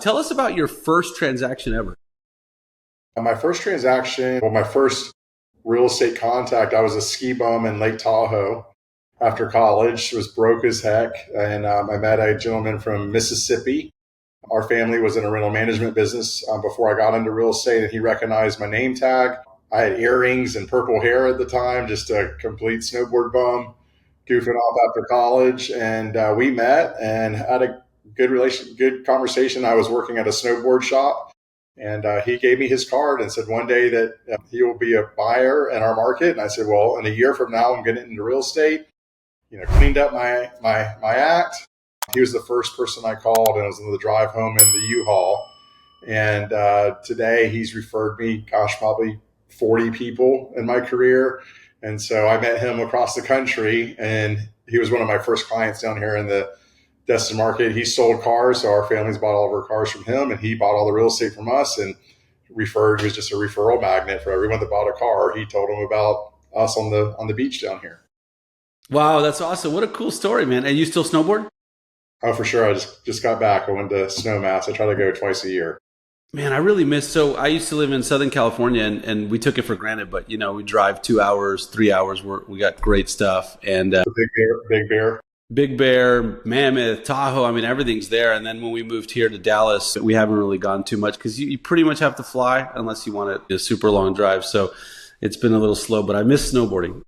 Tell us about your first transaction ever. My first transaction, my first real estate contact, I was a ski bum in Lake Tahoe after college, was broke as heck. And I met a gentleman from Mississippi. Our family was in a rental management business before I got into real estate, and he recognized my name tag. I had earrings and purple hair at the time, just a complete snowboard bum, goofing off after college. And we met and had a good conversation. I was working at a snowboard shop, and he gave me his card and said one day that he will be a buyer in our market. And I said, well, in a year from now, I'm getting into real estate. Cleaned up my act. He was the first person I called, and it was on the drive home in the U-Haul. And today he's referred me, probably 40 people in my career. And so I met him across the country, and he was one of my first clients down here in the Destin market. He sold cars, so our family's bought all of our cars from him, and he bought all the real estate from us and he was just a referral magnet for everyone that bought a car. He told them about us on the beach down here. Wow, that's awesome. What a cool story, man. And you still snowboard? Oh, for sure. I just got back. I went to Snowmass. I try to go twice a year. Man, I really so I used to live in Southern California, and we took it for granted, but we drive 2 hours, 3 hours. We got great stuff. And Big Bear, Mammoth, Tahoe. I mean, everything's there. And then when we moved here to Dallas, we haven't really gone too much because you pretty much have to fly unless you want a super long drive. So it's been a little slow, but I miss snowboarding.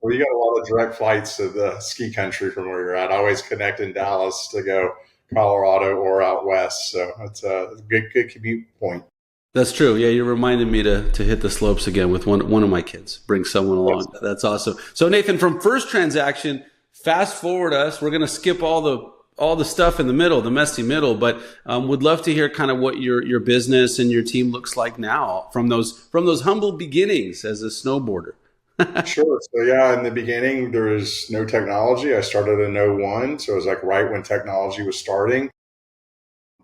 Well, you got a lot of direct flights to the ski country from where you're at. I always connect in Dallas to go Colorado or out west. So it's a good commute point. That's true. Yeah, you reminded me to hit the slopes again with one of my kids. Bring someone along. That's awesome. So Nathan, from first transaction, fast forward us. We're going to skip all the stuff in the middle, the messy middle, but would love to hear kind of what your business and your team looks like now from those humble beginnings as a snowboarder. Sure. So yeah, in the beginning, there was no technology. I started in '01. So it was like right when technology was starting.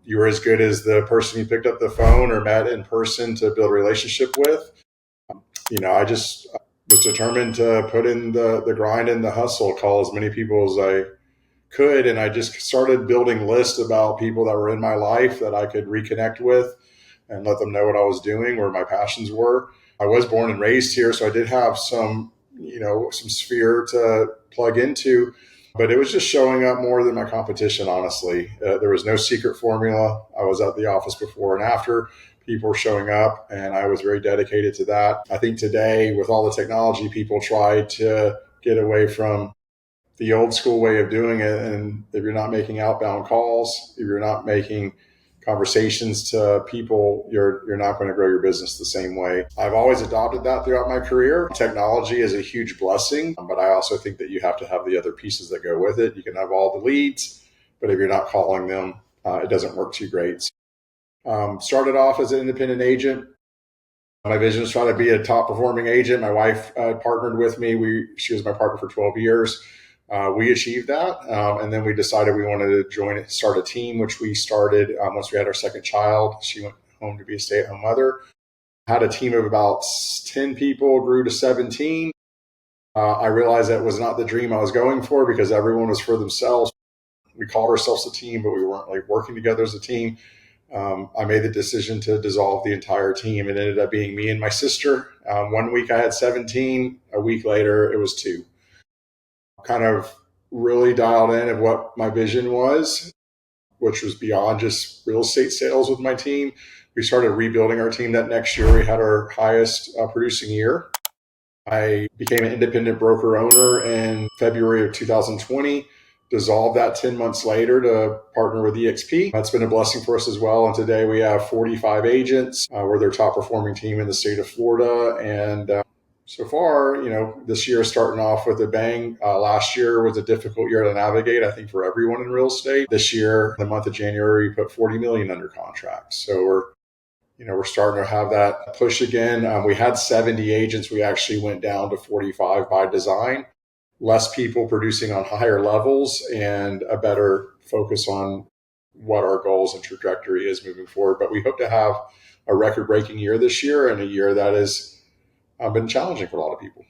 You were as good as the person you picked up the phone or met in person to build a relationship with. I just was determined to put in the grind and the hustle, call as many people as I could. And I just started building lists about people that were in my life that I could reconnect with and let them know what I was doing, where my passions were. I was born and raised here, so I did have some sphere to plug into, but it was just showing up more than my competition, honestly. There was no secret formula. I was at the office before and after. People were showing up, and I was very dedicated to that. I think today, with all the technology, people try to get away from the old school way of doing it. And if you're not making outbound calls, if you're not making conversations to people, you're not going to grow your business the same way. I've always adopted that throughout my career. Technology is a huge blessing, but I also think that you have to have the other pieces that go with it. You can have all the leads, but if you're not calling them, it doesn't work too great. Started off as an independent agent. My vision is try to be a top performing agent. My wife partnered with me. She was my partner for 12 years. We achieved that. And then we decided we wanted to start a team, which we started once we had our second child. She went home to be a stay-at-home mother. Had a team of about 10 people, grew to 17. I realized that was not the dream I was going for because everyone was for themselves. We called ourselves a team, but we weren't like working together as a team. I made the decision to dissolve the entire team. It ended up being me and my sister. 1 week I had 17. A week later, it was 2. Kind of really dialed in of what my vision was, which was beyond just real estate sales with my team. We started rebuilding our team that next year. We had our highest producing year. I became an independent broker owner in February of 2020, dissolved that 10 months later to partner with EXP. That's been a blessing for us as well. And today we have 45 agents. We're their top performing team in the state of Florida. And so far, this year is starting off with a bang. Last year was a difficult year to navigate, I think, for everyone in real estate. This year, the month of January, we put 40 million under contract. So we're starting to have that push again. We had 70 agents. We actually went down to 45 by design. Less people producing on higher levels and a better focus on what our goals and trajectory is moving forward. But we hope to have a record-breaking year this year and a year that has been challenging for a lot of people.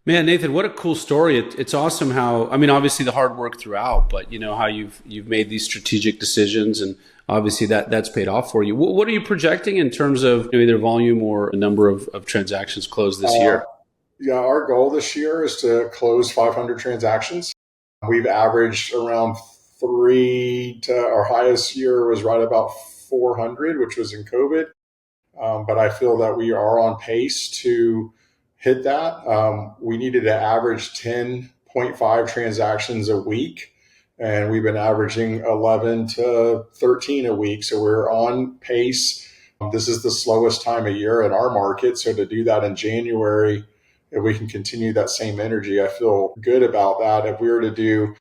Man, Nathan, what a cool story. It's awesome how, obviously the hard work throughout, but how you've made these strategic decisions and obviously that's paid off for you. What are you projecting in terms of either volume or a number of transactions closed this year? Yeah, our goal this year is to close 500 transactions. We've averaged around our highest year was right about 400, which was in COVID. But I feel that we are on pace to hit that. We needed to average 10.5 transactions a week, and we've been averaging 11 to 13 a week. So we're on pace. This is the slowest time of year in our market. So to do that in January, if we can continue that same energy, I feel good about that. If we were to do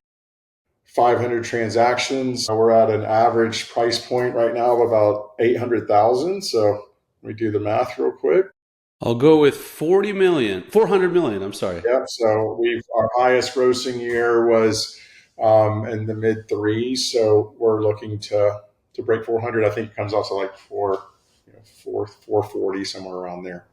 500 transactions, we're at an average price point right now of about 800,000. So let me do the math real quick. I'll go with 400 million. I'm sorry. Yep. So our highest grossing year was in the mid threes. So we're looking to break 400. I think it comes out to like 440, somewhere around there.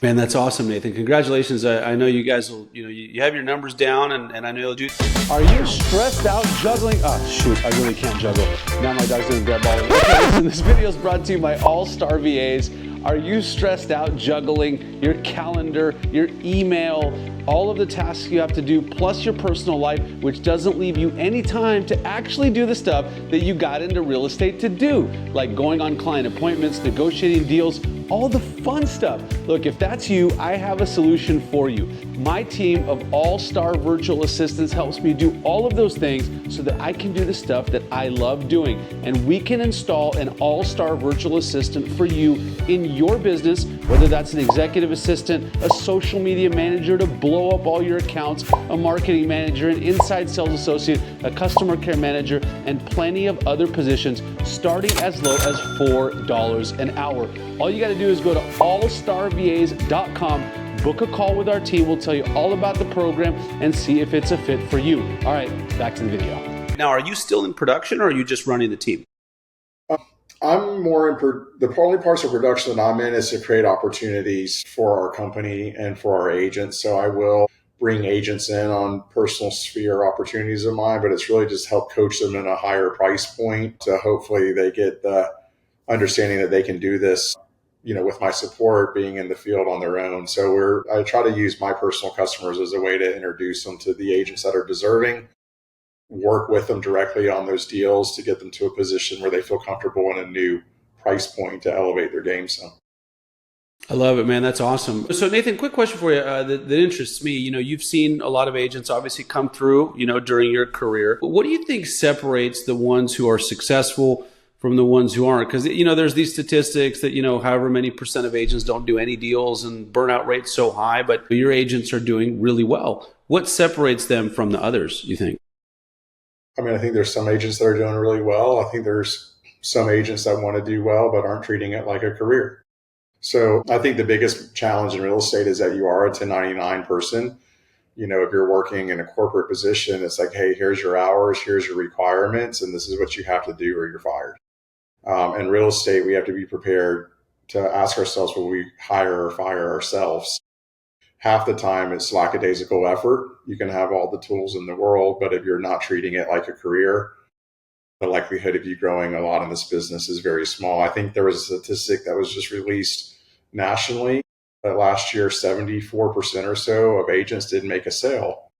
Man, that's awesome, Nathan. Congratulations. I know you guys will, you have your numbers down, and I know you'll do. Are you stressed out juggling? Oh, shoot, I really can't juggle. Now my dog's gonna grab all of it. Okay, listen, this video is brought to you by All-Star VAs. Are you stressed out juggling your calendar, your email, all of the tasks you have to do, plus your personal life, which doesn't leave you any time to actually do the stuff that you got into real estate to do, like going on client appointments, negotiating deals, all the fun stuff. Look, if that's you, I have a solution for you. My team of all-star virtual assistants helps me do all of those things so that I can do the stuff that I love doing. And we can install an all-star virtual assistant for you in your business, whether that's an executive assistant, a social media manager to blow up all your accounts, a marketing manager, an inside sales associate, a customer care manager, and plenty of other positions starting as low as $4 an hour. All you got to do is go to allstarvas.com, book a call with our team. We'll tell you all about the program and see if it's a fit for you. All right, back to the video. Now, are you still in production, or are you just running the team? I'm more in the only parts of production that I'm in is to create opportunities for our company and for our agents. So I will bring agents in on personal sphere opportunities of mine, but it's really just help coach them in a higher price point. So hopefully they get the understanding that they can do this, with my support being in the field on their own. So I try to use my personal customers as a way to introduce them to the agents that are deserving, work with them directly on those deals to get them to a position where they feel comfortable in a new price point to elevate their game some. I love it, man. That's awesome. So Nathan, quick question for you that interests me. You've seen a lot of agents obviously come through, during your career. What do you think separates the ones who are successful from the ones who aren't? Because, there's these statistics that, however many % of agents don't do any deals and burnout rate's so high, but your agents are doing really well. What separates them from the others, you think? I think there's some agents that are doing really well. I think there's some agents that want to do well, but aren't treating it like a career. So I think the biggest challenge in real estate is that you are a 1099 person. If you're working in a corporate position, it's like, hey, here's your hours, here's your requirements, and this is what you have to do or you're fired. In real estate, we have to be prepared to ask ourselves, will we hire or fire ourselves? Half the time it's lackadaisical effort. You can have all the tools in the world, but if you're not treating it like a career, the likelihood of you growing a lot in this business is very small. I think there was a statistic that was just released nationally that last year, 74% or so of agents didn't make a sale.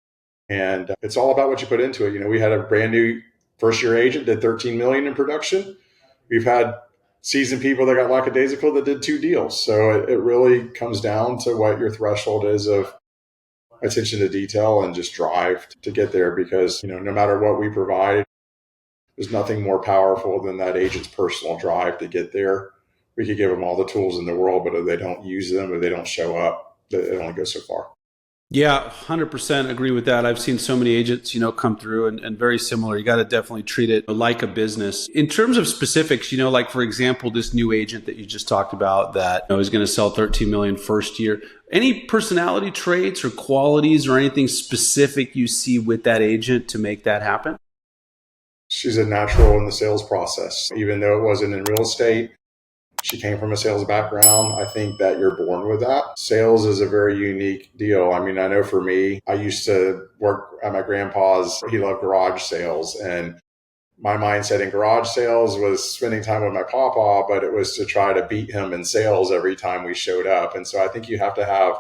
And it's all about what you put into it. We had a brand new first year agent did 13 million in production. We've had seasoned people that got lackadaisical that did 2 deals. So it really comes down to what your threshold is of attention to detail and just drive to get there, because, no matter what we provide, there's nothing more powerful than that agent's personal drive to get there. We could give them all the tools in the world, but if they don't use them, if they don't show up, it only goes so far. Yeah, 100% agree with that. I've seen so many agents, come through and very similar. You got to definitely treat it like a business. In terms of specifics, like, for example, this new agent that you just talked about that is going to sell 13 million first year. Any personality traits or qualities or anything specific you see with that agent to make that happen? She's a natural in the sales process. Even though it wasn't in real estate, she came from a sales background. I think that you're born with that. Sales is a very unique deal. I know for me, I used to work at my grandpa's. He loved garage sales, and my mindset in garage sales was spending time with my pawpaw, but it was to try to beat him in sales every time we showed up. And so I think you have to have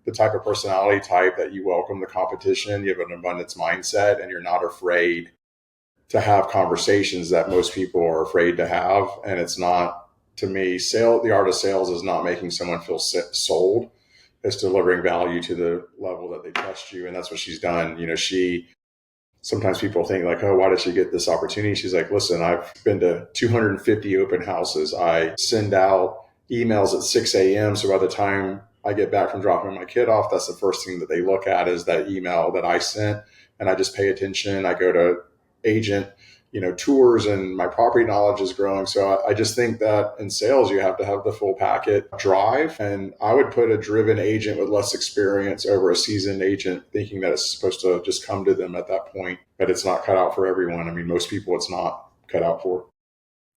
the type of personality type that you welcome the competition, you have an abundance mindset, and you're not afraid to have conversations that most people are afraid to have. And it's not, to me, the art of sales is not making someone feel sold. It's delivering value to the level that they trust you. And that's what she's done. Sometimes people think like, oh, why did she get this opportunity? She's like, listen, I've been to 250 open houses. I send out emails at 6 a.m. So by the time I get back from dropping my kid off, that's the first thing that they look at is that email that I sent. And I just pay attention. I go to agent, tours, and my property knowledge is growing. So I just think that in sales, you have to have the full packet drive. And I would put a driven agent with less experience over a seasoned agent, thinking that it's supposed to just come to them at that point. But it's not cut out for everyone. I mean, most people it's not cut out for.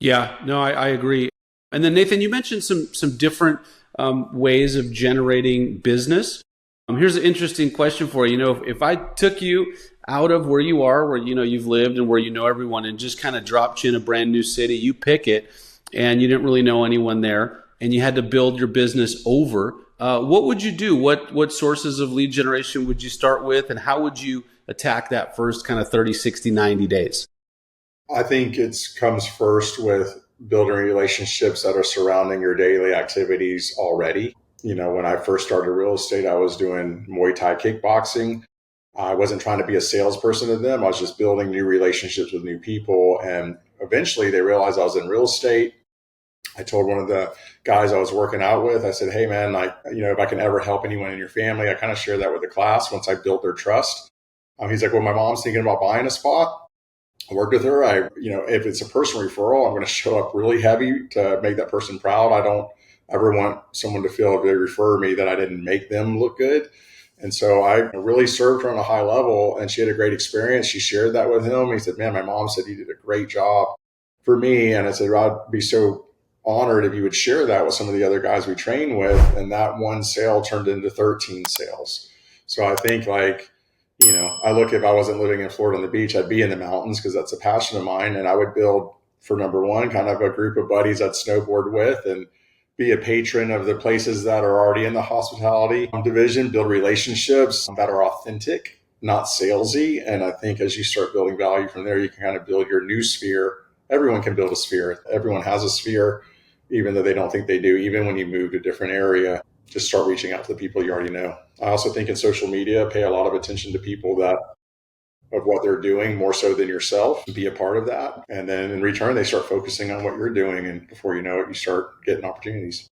Yeah, no, I agree. And then Nathan, you mentioned some different ways of generating business. Here's an interesting question for you. If I took you out of where you are, where you've lived and where everyone, and just kind of dropped you in a brand new city, you pick it, and you didn't really know anyone there, and you had to build your business over, what would you do? What sources of lead generation would you start with, and how would you attack that first kind of 30, 60, 90 days? I think it comes first with building relationships that are surrounding your daily activities already. When I first started real estate, I was doing Muay Thai kickboxing. I wasn't trying to be a salesperson to them. I was just building new relationships with new people. And eventually they realized I was in real estate. I told one of the guys I was working out with, I said, hey man, if I can ever help anyone in your family, I kind of shared that with the class once I built their trust. He's like, well, my mom's thinking about buying a spot. I worked with her. If it's a personal referral, I'm going to show up really heavy to make that person proud. I don't ever want someone to feel if they refer me that I didn't make them look good. And so I really served her on a high level, and she had a great experience. She shared that with him. He said, man, my mom said you did a great job for me. And I said, I'd be so honored if you would share that with some of the other guys we train with. And that one sale turned into 13 sales. So I think I look, if I wasn't living in Florida on the beach, I'd be in the mountains because that's a passion of mine. And I would build, for number one, kind of a group of buddies I'd snowboard with and be a patron of the places that are already in the hospitality division, build relationships that are authentic, not salesy. And I think as you start building value from there, you can kind of build your new sphere. Everyone can build a sphere. Everyone has a sphere, even though they don't think they do. Even when you move to a different area, just start reaching out to the people you already know. I also think in social media, pay a lot of attention to people of what they're doing more so than yourself. Be a part of that. And then in return, they start focusing on what you're doing. And before you know it, you start getting opportunities.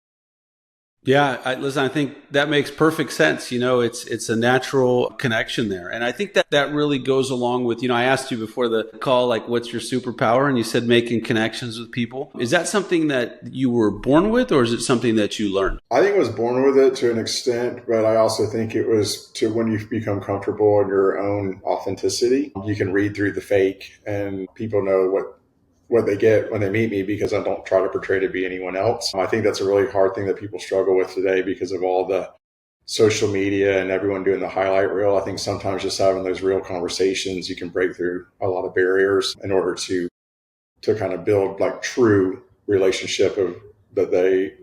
Yeah, listen, I think that makes perfect sense. It's a natural connection there. And I think that really goes along with, I asked you before the call, like, what's your superpower? And you said making connections with people. Is that something that you were born with, or is it something that you learned? I think I was born with it to an extent, but I also think it was to when you become comfortable in your own authenticity, you can read through the fake and people know what they get when they meet me because I don't try to portray to be anyone else. I think that's a really hard thing that people struggle with today because of all the social media and everyone doing the highlight reel. I think sometimes just having those real conversations, you can break through a lot of barriers in order to kind of build like true relationship that they,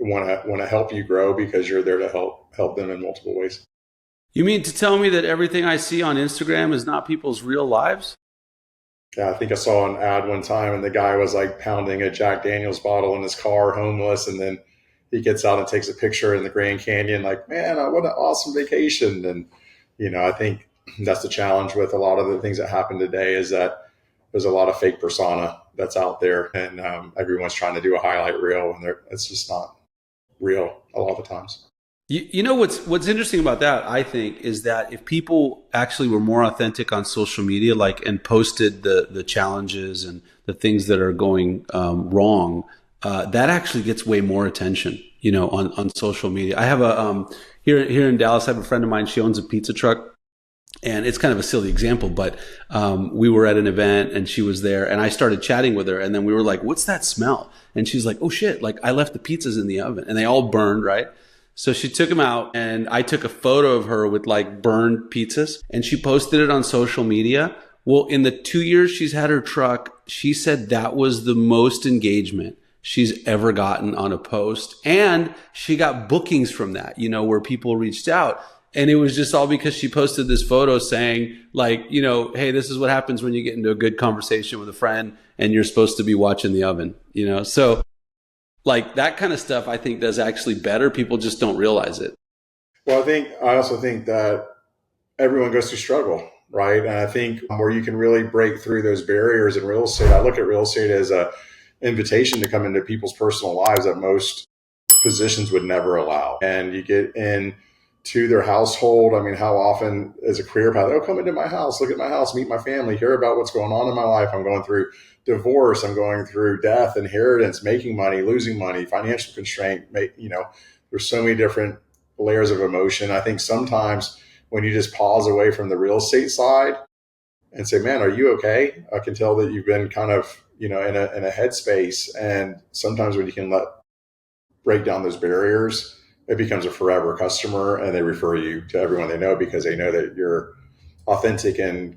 want to help you grow because you're there to help them in multiple ways. You mean to tell me that everything I see on Instagram is not people's real lives? Yeah, I think I saw an ad one time and the guy was like pounding a Jack Daniels bottle in his car, homeless. And then he gets out and takes a picture in the Grand Canyon, like, man, what an awesome vacation. And, I think that's the challenge with a lot of the things that happen today is that there's a lot of fake persona that's out there and everyone's trying to do a highlight reel and it's just not real a lot of the times. What's interesting about that, I think, is that if people actually were more authentic on social media, and posted the challenges and the things that are going wrong, that actually gets way more attention, on social media. I have here in Dallas, I have a friend of mine. She owns a pizza truck, and it's kind of a silly example, but we were at an event and she was there, and I started chatting with her, and then we were like, "What's that smell?" And she's like, "Oh shit! Like I left the pizzas in the oven, and they all burned, right?" So she took them out and I took a photo of her with like burned pizzas and she posted it on social media Well, in the 2 years she's had her truck, she said that was the most engagement she's ever gotten on a post. And she got bookings from that, where people reached out. And it was just all because she posted this photo saying, like, hey, this is what happens when you get into a good conversation with a friend and you're supposed to be watching the oven, So like that kind of stuff, I think does actually better. People just don't realize it. Well, I also think that everyone goes through struggle, right? And I think where you can really break through those barriers in real estate, I look at real estate as a invitation to come into people's personal lives that most positions would never allow. And you get into their household. I mean, how often is a career path, come into my house, look at my house, meet my family, hear about what's going on in my life. I'm going through divorce, I'm going through death, inheritance, making money, losing money, financial constraint. There's so many different layers of emotion. I think sometimes when you just pause away from the real estate side and say, man, are you okay? I can tell that you've been kind of, in a headspace. And sometimes when you can break down those barriers, it becomes a forever customer and they refer you to everyone they know because they know that you're authentic and,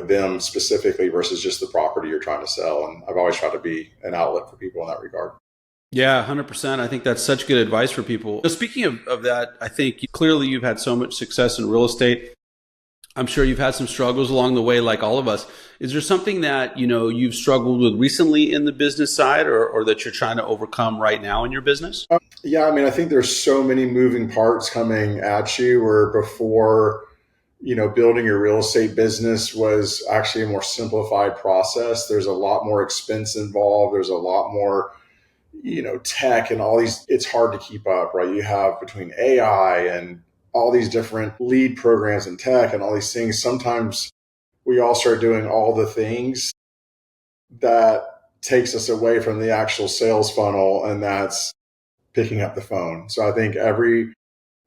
them specifically versus just the property you're trying to sell. And I've always tried to be an outlet for people in that regard. Yeah, 100%. I think that's such good advice for people. So speaking of that, I think clearly you've had so much success in real estate. I'm sure you've had some struggles along the way, like all of us. Is there something that, you've struggled with recently in the business side or that you're trying to overcome right now in your business? Yeah, I think there's so many moving parts coming at you where before, building your real estate business was actually a more simplified process. There's a lot more expense involved. There's a lot more tech and all these, it's hard to keep up, right? You have between AI and all these different lead programs and tech and all these things. Sometimes we all start doing all the things that takes us away from the actual sales funnel, and that's picking up the phone. So I think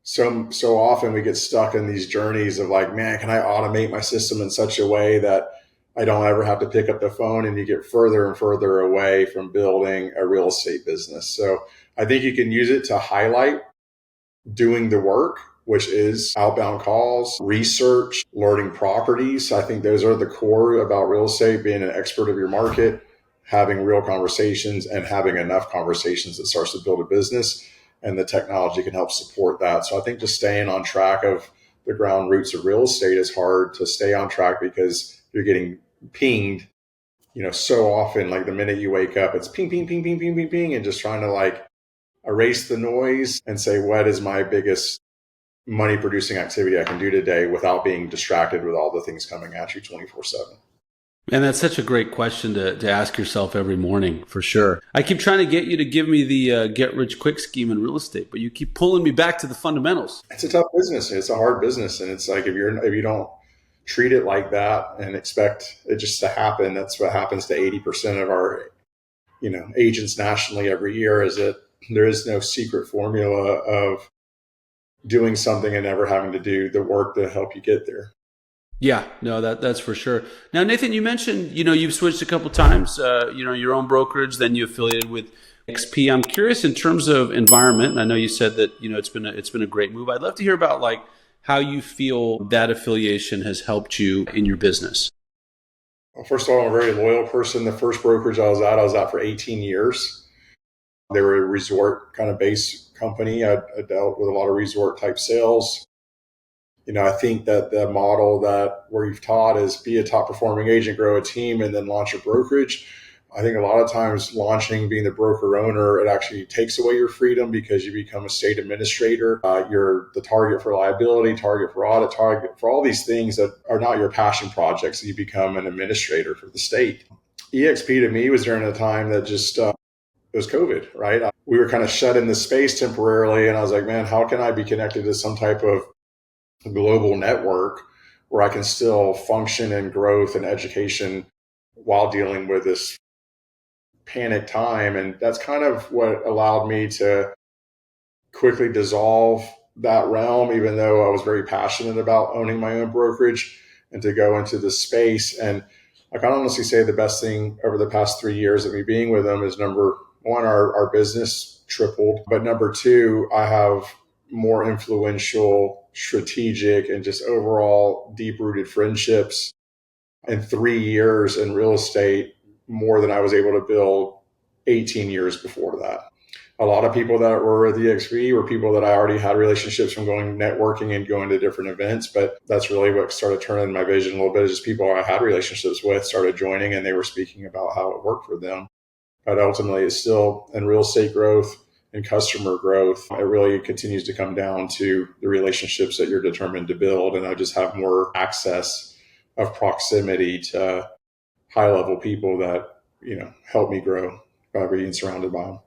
so often we get stuck in these journeys of like, man, can I automate my system in such a way that I don't ever have to pick up the phone, and you get further and further away from building a real estate business. So I think you can use it to highlight doing the work, which is outbound calls, research, learning properties. I think those are the core about real estate, being an expert of your market, having real conversations and having enough conversations that starts to build a business, and the technology can help support that. So I think just staying on track of the ground roots of real estate is hard to stay on track because you're getting pinged, so often. Like the minute you wake up, it's ping, ping, ping, ping, ping, ping, ping, and just trying to erase the noise and say, what is my biggest money producing activity I can do today without being distracted with all the things coming at you 24/7. And that's such a great question to ask yourself every morning, for sure. I keep trying to get you to give me the get rich quick scheme in real estate, but you keep pulling me back to the fundamentals. It's a tough business. It's a hard business. And it's like, if you don't treat it like that and expect it just to happen, that's what happens to 80% of our, agents nationally every year, is that there is no secret formula of doing something and never having to do the work to help you get there. Yeah, no, that's for sure. Now, Nathan, you mentioned, you've switched a couple times, your own brokerage, then you affiliated with XP. I'm curious in terms of environment. I know you said that, it's been a great move. I'd love to hear about how you feel that affiliation has helped you in your business. Well, first of all, I'm a very loyal person. The first brokerage I was at for 18 years. They were a resort kind of base company. I dealt with a lot of resort type sales. I think that the model that we've taught is be a top performing agent, grow a team, and then launch a brokerage. I think a lot of times launching, being the broker owner, it actually takes away your freedom because you become a state administrator. You're the target for liability, target for audit, target for all these things that are not your passion projects. You become an administrator for the state. EXP to me was during a time that just, it was COVID, right? We were kind of shut in the space temporarily. And I was like, man, how can I be connected to some type of global network where I can still function in growth and education while dealing with this panic time? And that's kind of what allowed me to quickly dissolve that realm, even though I was very passionate about owning my own brokerage, and to go into this space. And I can honestly say the best thing over the past 3 years of me being with them is, number one, our business tripled. But number two, I have more influential, strategic, and just overall deep-rooted friendships in 3 years in real estate, more than I was able to build 18 years before that. A lot of people that were at the EXP were people that I already had relationships from going networking and going to different events. But that's really what started turning my vision a little bit, is just people I had relationships with started joining, and they were speaking about how it worked for them. But ultimately, it's still in real estate growth and customer growth. It really continues to come down to the relationships that you're determined to build. And I just have more access of proximity to high level people that, help me grow by being surrounded by them.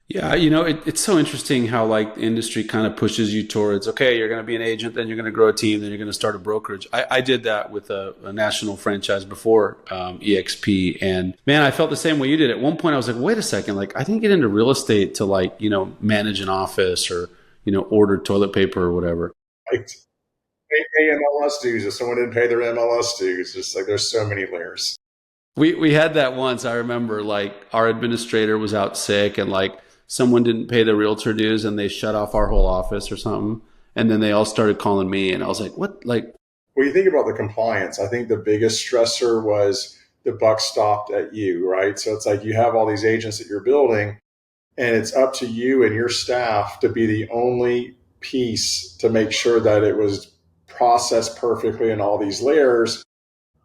Yeah, it's so interesting how like the industry kind of pushes you towards, okay, you're going to be an agent, then you're going to grow a team, then you're going to start a brokerage. I did that with a national franchise before EXP, and man, I felt the same way you did. At one point, I was like, wait a second, like I didn't get into real estate to like manage an office or order toilet paper or whatever. Right. Pay MLS dues if someone didn't pay their MLS dues. Just like there's so many layers. We had that once. I remember like our administrator was out sick and like someone didn't pay the realtor dues and they shut off our whole office or something. And then they all started calling me and I was like, what? Like, when you think about the compliance, I think the biggest stressor was the buck stopped at you, right? So it's like you have all these agents that you're building and it's up to you and your staff to be the only piece to make sure that it was processed perfectly in all these layers.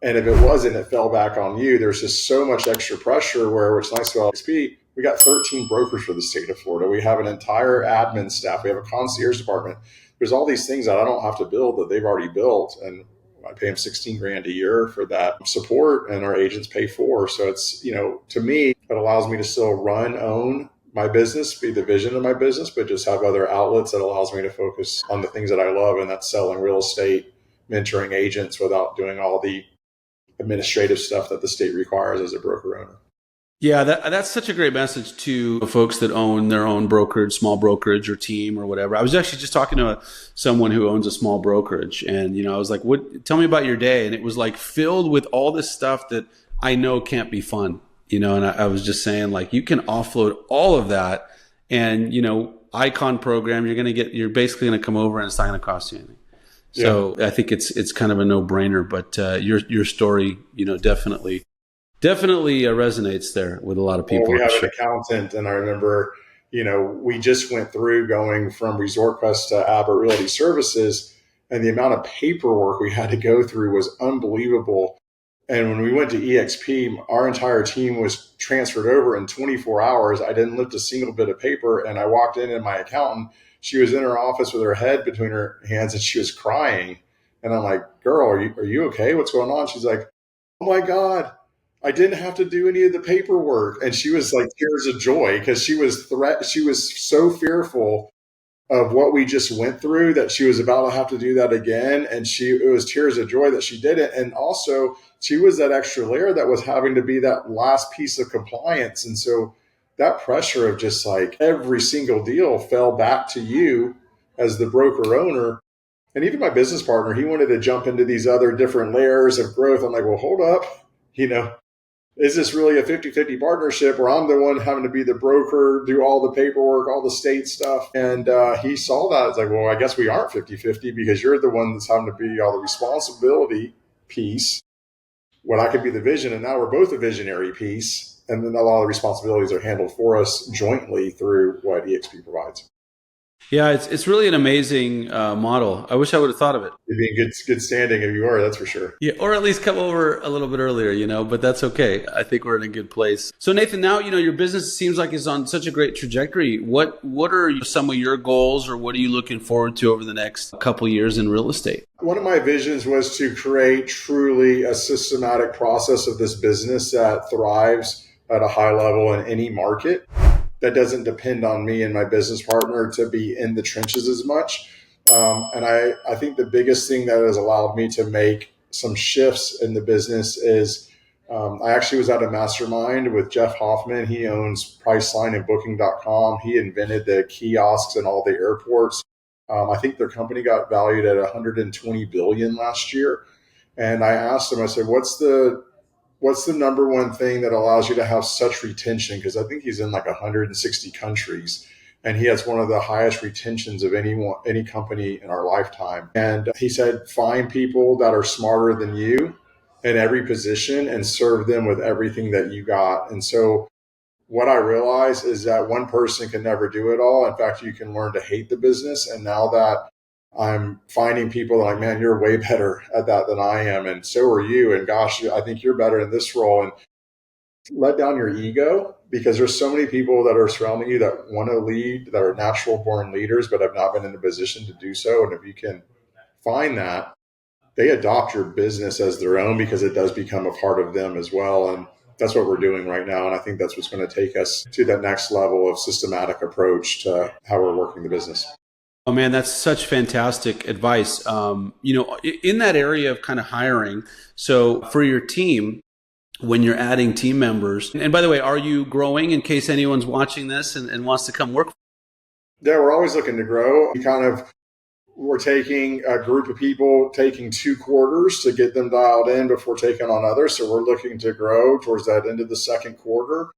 And if it wasn't, it fell back on you. There's just so much extra pressure where what's nice about XP, we got 13 brokers for the state of Florida. We have an entire admin staff. We have a concierge department. There's all these things that I don't have to build that they've already built. And I pay them 16 grand a year for that support, and our agents pay for. So it's, to me, it allows me to still own my business, be the vision of my business, but just have other outlets that allows me to focus on the things that I love. And that's selling real estate, mentoring agents without doing all the administrative stuff that the state requires as a broker owner. Yeah, that's such a great message to folks that own their own brokerage, small brokerage or team or whatever. I was actually just talking to someone who owns a small brokerage, and I was like, tell me about your day. And it was like filled with all this stuff that I know can't be fun, and I was just saying, like, you can offload all of that and, icon program, you're basically going to come over and it's not going to cost you anything. So yeah. I think it's kind of a no-brainer, but your story, definitely resonates there with a lot of people. Well, we have an accountant, and I remember, we just went through going from ResortQuest to Abbott Realty Services, and the amount of paperwork we had to go through was unbelievable. And when we went to EXP, our entire team was transferred over in 24 hours. I didn't lift a single bit of paper, and I walked in, and my accountant, she was in her office with her head between her hands and she was crying. And I'm like, girl, are you okay? What's going on? She's like, oh my God, I didn't have to do any of the paperwork. And she was like tears of joy because she was so fearful of what we just went through that she was about to have to do that again. And it was tears of joy that she did it. And also she was that extra layer that was having to be that last piece of compliance. And so that pressure of just like every single deal fell back to you as the broker owner. And even my business partner, he wanted to jump into these other different layers of growth. I'm like, well, hold up. Is this really a 50-50 partnership where I'm the one having to be the broker, do all the paperwork, all the state stuff? And he saw that. It's like, well, I guess we aren't 50-50 because you're the one that's having to be all the responsibility piece when I could be the vision. And now we're both a visionary piece. And then a lot of the responsibilities are handled for us jointly through what EXP provides. Yeah, it's really an amazing model. I wish I would have thought of it. You'd be in good standing if you are, that's for sure. Yeah, or at least come over a little bit earlier, but that's okay. I think we're in a good place. So Nathan, now, your business seems like it's on such a great trajectory. What are some of your goals, or what are you looking forward to over the next couple of years in real estate? One of my visions was to create truly a systematic process of this business that thrives at a high level in any market, that doesn't depend on me and my business partner to be in the trenches as much. And I think the biggest thing that has allowed me to make some shifts in the business is I actually was at a mastermind with Jeff Hoffman. He owns Priceline and Booking.com. He invented the kiosks in all the airports. I think their company got valued at $120 billion last year. And I asked him, I said, what's the number one thing that allows you to have such retention? Because I think he's in like 160 countries, and he has one of the highest retentions of any company in our lifetime. And he said, find people that are smarter than you in every position and serve them with everything that you got. And so what I realized is that one person can never do it all. In fact, you can learn to hate the business. And now that I'm finding people that are like, man, you're way better at that than I am. And so are you. And gosh, I think you're better in this role. And let down your ego, because there's so many people that are surrounding you that want to lead, that are natural born leaders, but have not been in a position to do so. And if you can find that, they adopt your business as their own, because it does become a part of them as well. And that's what we're doing right now. And I think that's what's going to take us to that next level of systematic approach to how we're working the business. Oh man, that's such fantastic advice. In that area of kind of hiring, so for your team, when you're adding team members, and by the way, are you growing in case anyone's watching this and wants to come work? Yeah, we're always looking to grow. We're taking a group of people, taking 2 quarters to get them dialed in before taking on others. So we're looking to grow towards that end of the second quarter.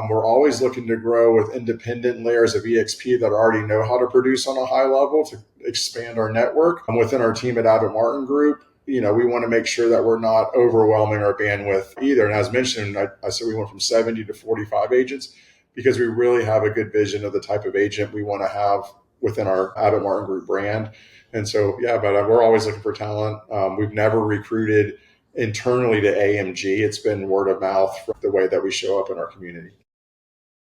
We're always looking to grow with independent layers of EXP that already know how to produce on a high level to expand our network. Within our team at Abbott Martin Group, we want to make sure that we're not overwhelming our bandwidth either. And as mentioned, I said we went from 70 to 45 agents because we really have a good vision of the type of agent we want to have within our Abbott Martin Group brand. And so, but we're always looking for talent. We've never recruited internally to AMG. It's been word of mouth from the way that we show up in our community.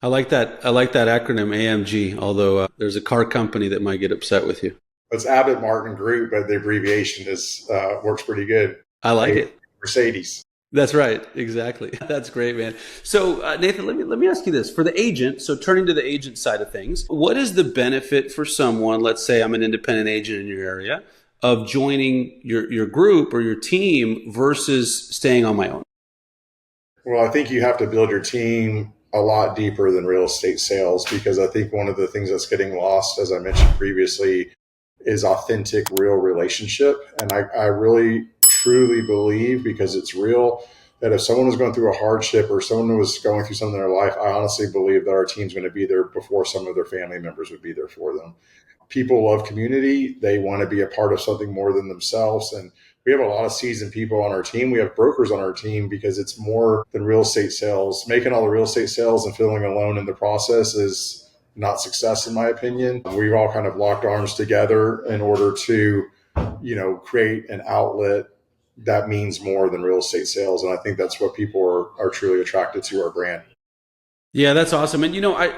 I like that acronym AMG, although there's a car company that might get upset with you. It's Abbott Martin Group, but the abbreviation works pretty good. I like it. Mercedes. That's right. Exactly. That's great, man. So Nathan, let me ask you this. For the agent, so turning to the agent side of things, what is the benefit for someone, let's say I'm an independent agent in your area, of joining your group or your team versus staying on my own? Well, I think you have to build your team a lot deeper than real estate sales, because I think one of the things that's getting lost, as I mentioned previously, is authentic, real relationship. And I really truly believe, because it's real, that if someone was going through a hardship or someone was going through something in their life, I honestly believe that our team's going to be there before some of their family members would be there for them. People love community. They want to be a part of something more than themselves. And we have a lot of seasoned people on our team. We have brokers on our team, because it's more than real estate sales. Making all the real estate sales and feeling alone in the process is not success, in my opinion. We've all kind of locked arms together in order to, create an outlet that means more than real estate sales. And I think that's what people are truly attracted to our brand. Yeah, that's awesome. And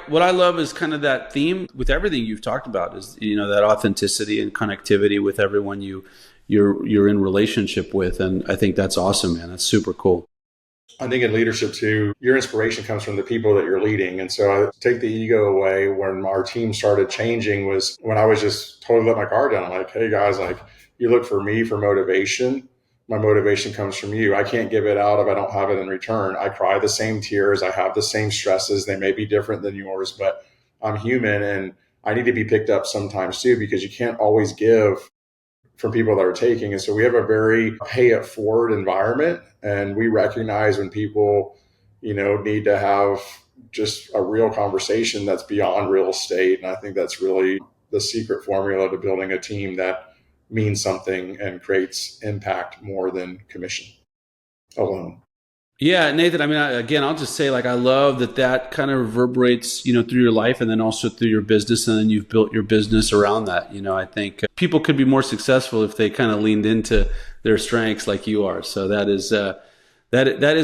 what I love is kind of that theme with everything you've talked about is that authenticity and connectivity with everyone you're in relationship with, and I think that's awesome, man. That's super cool. I think in leadership too, your inspiration comes from the people that you're leading. And so I take the ego away. When our team started changing was when I was just totally let my guard down. I'm like, hey guys, you look for me for motivation. My motivation comes from you. I can't give it out if I don't have it in return. I cry the same tears. I have the same stresses. They may be different than yours, but I'm human and I need to be picked up sometimes too, because you can't always give from people that are taking. And so we have a very pay it forward environment, and we recognize when people, need to have just a real conversation that's beyond real estate. And I think that's really the secret formula to building a team that means something and creates impact more than commission alone. Yeah, Nathan, again, I'll just say, I love that kind of reverberates, through your life and then also through your business. And then you've built your business around that. I think people could be more successful if they kind of leaned into their strengths like you are. So that is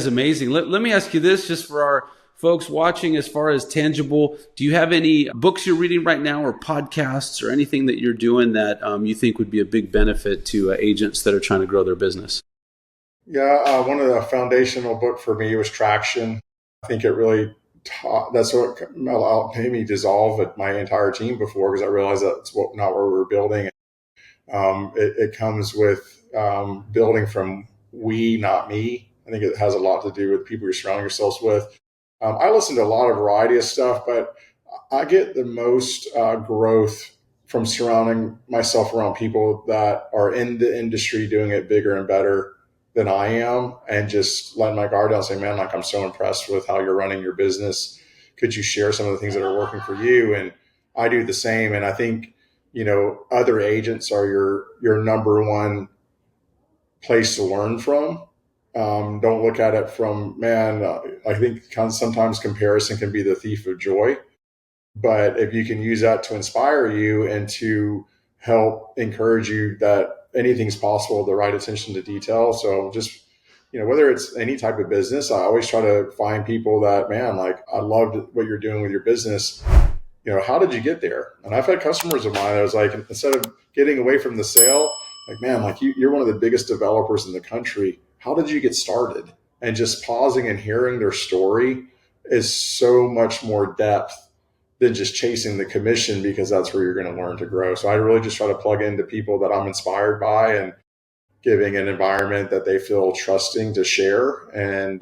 amazing. Let me ask you this, just for our folks watching, as far as tangible, do you have any books you're reading right now or podcasts or anything that you're doing that you think would be a big benefit to agents that are trying to grow their business? Yeah, one of the foundational book for me was Traction. I think it really that's what made me dissolve my entire team before, because I realized that's not what we were building. It comes with building from we, not me. I think it has a lot to do with people you're surrounding yourselves with. I listen to a lot of variety of stuff, but I get the most growth from surrounding myself around people that are in the industry doing it bigger and better than I am, and just letting my guard down and say, man, I'm so impressed with how you're running your business. Could you share some of the things that are working for you? And I do the same. And I think, other agents are your number one place to learn from. Don't look at it from, man, I think sometimes comparison can be the thief of joy. But if you can use that to inspire you and to help encourage you that anything's possible with the right attention to detail. So just, whether it's any type of business, I always try to find people that, man, like, I loved what you're doing with your business. How did you get there? And I've had customers of mine that was like, instead of getting away from the sale, like, man, like you're one of the biggest developers in the country. How did you get started? And just pausing and hearing their story is so much more depth than just chasing the commission, because that's where you're going to learn to grow. So I really just try to plug into people that I'm inspired by and giving an environment that they feel trusting to share, and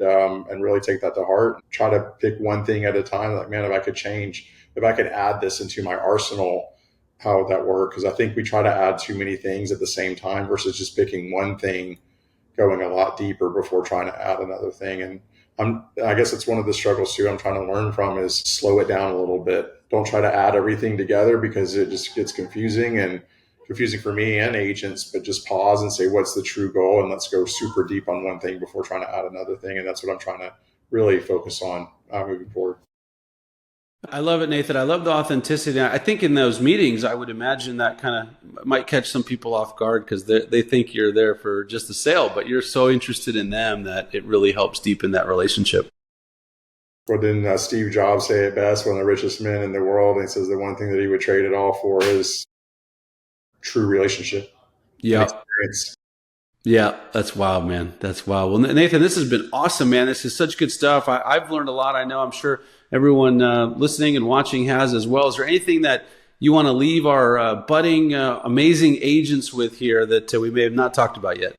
really take that to heart. Try to pick one thing at a time. Like, man, if I could change, if I could add this into my arsenal, how would that work? Because I think we try to add too many things at the same time versus just picking one thing, going a lot deeper before trying to add another thing. And I guess it's one of the struggles too I'm trying to learn from, is slow it down a little bit. Don't try to add everything together, because it just gets confusing for me and agents, but just pause and say, what's the true goal? And let's go super deep on one thing before trying to add another thing. And that's what I'm trying to really focus on moving forward. I love it, Nathan. I love the authenticity. I think in those meetings, I would imagine that kind of might catch some people off guard, because they think you're there for just a sale, but you're so interested in them that it really helps deepen that relationship. Well, didn't Steve Jobs say it best, one of the richest men in the world? And he says the one thing that he would trade it all for is true relationship. Yeah. Yeah, that's wild, man. That's wild. Well, Nathan, this has been awesome, man. This is such good stuff. I've learned a lot. I know, I'm sure everyone listening and watching has as well. Is there anything that you want to leave our budding, amazing agents with here that we may have not talked about yet?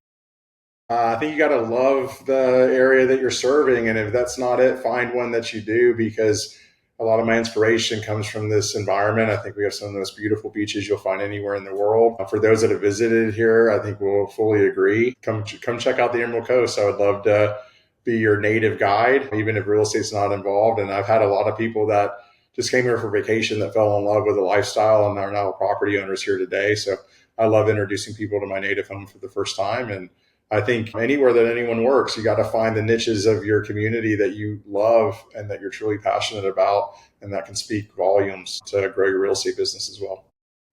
I think you got to love the area that you're serving. And if that's not it, find one that you do, because a lot of my inspiration comes from this environment. I think we have some of the most beautiful beaches you'll find anywhere in the world. For those that have visited here, I think we'll fully agree. Come check out the Emerald Coast. I would love to be your native guide, even if real estate's not involved. And I've had a lot of people that just came here for vacation that fell in love with the lifestyle and are now property owners here today. So I love introducing people to my native home for the first time. And I think anywhere that anyone works, you got to find the niches of your community that you love and that you're truly passionate about, and that can speak volumes to grow your real estate business as well.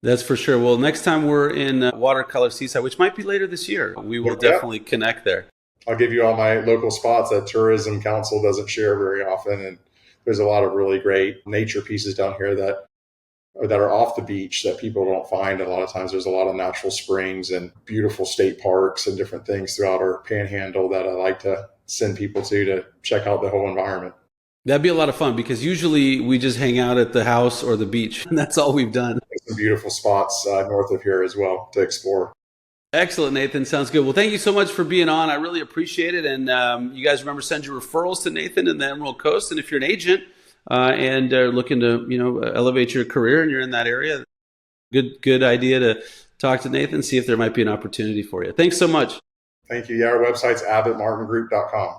That's for sure. Well, next time we're in Watercolor Seaside, which might be later this year, we will definitely connect there. I'll give you all my local spots that Tourism Council doesn't share very often. And there's a lot of really great nature pieces down here that are off the beach that people don't find. A lot of times there's a lot of natural springs and beautiful state parks and different things throughout our panhandle that I like to send people to check out the whole environment. That'd be a lot of fun, because usually we just hang out at the house or the beach, and that's all we've done. There's some beautiful spots north of here as well to explore. Excellent, Nathan. Sounds good. Well, thank you so much for being on. I really appreciate it. And you guys remember, send your referrals to Nathan in the Emerald Coast. And if you're an agent and looking to elevate your career and you're in that area, good idea to talk to Nathan, see if there might be an opportunity for you. Thanks so much. Thank you. Yeah, our website's abbottmartingroup.com.